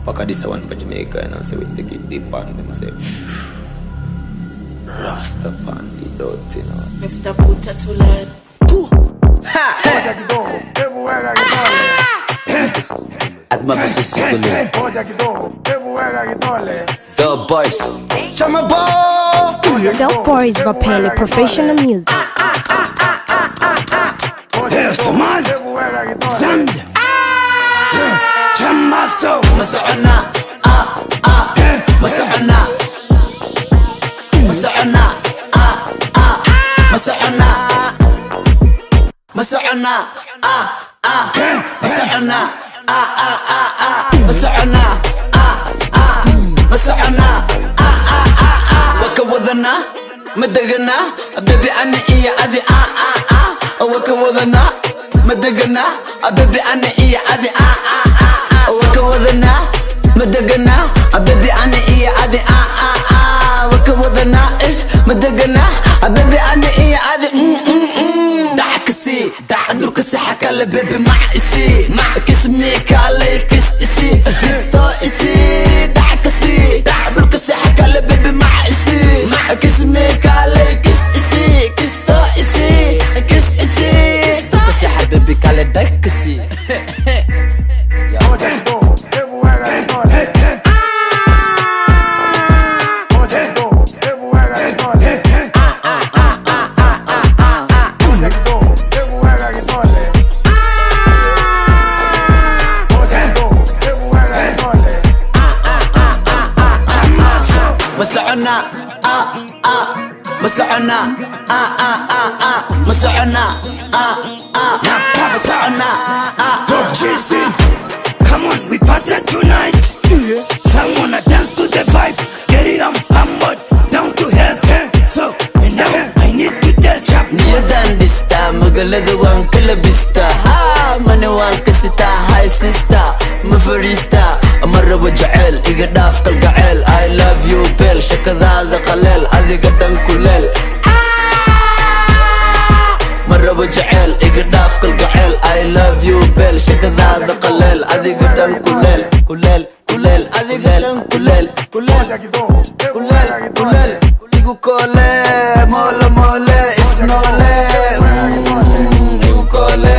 Pack of this one for Jamaica, and I say with the get deep on them, say Rasta pan the dirty, you know. Mr. Puta too loud. At my position, the boys, Chama boy. The boys were playing professional music. man, Zand, Chamaso, Masana, Masana, Masana, Masana, Masana, Masana, Masana, Masana, Waka wadana, Madagana, baby Anna iya adi Waka wadana, Madagana, baby Anna iya adi Waka wadana, Madagana, baby Anna iya adi Waka wadana, Madagana, baby Anna iya adi دعكسي دعكسي حكى لبيبي مع اسي مع كسمي كالي كس اسي كستو اسي دعكسي دعكسي حكى لبيبي مع اسي مع كسمي كالي كس اسي كستو اسي كس اسي دعكسي حبيبي كالي دعكسي مسعنا مسعنا مسعنا مسعنا JC, come on, we party tonight. Someone dance to the vibe. Get it on, I'm mud, down to hell. So, and now I need to dance. Near than this time, Magalada one Calabista. Ha, money one Casita, hi sister, Mafarista, Amarabu Jael, Igadaf Kalgael, I love you, Bell, Shakazal, the Khalel, Aligatan Kulel. Marabu Jael, Igadaf Kalgael, I love you, Bell, Shakazal, the Khalel, Aligatan Kulel, Kulel, Kulel, Aligatan Kulel, Kulel, Kulel, Kulel, Igu Kole, Mola Mole, Isnole, Igu Kole,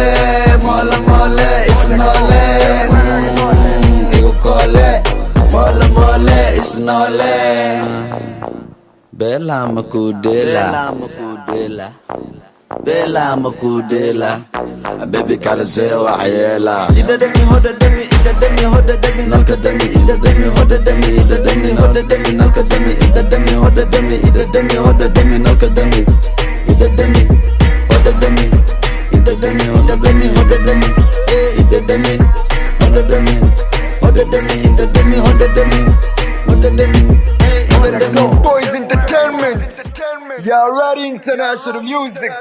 Mola Mole, Isnole, Igu Kole, Mola Mole, Isnole. Bella Makudela, Bella Makudela, baby Kalazewa Ayela. Ida demi hoda demi, ida demi hoda demi, nalka demi, ida demi hoda demi, ida demi hoda demi, nalka demi, ida demi hoda demi, ida demi hoda demi, nalka demi, ida demi hoda demi, ida demi hoda demi, hoda demi, ida demi hoda demi, hoda demi, ida demi hoda demi, hoda demi, hoda demi. Boys Entertainment. You already international music.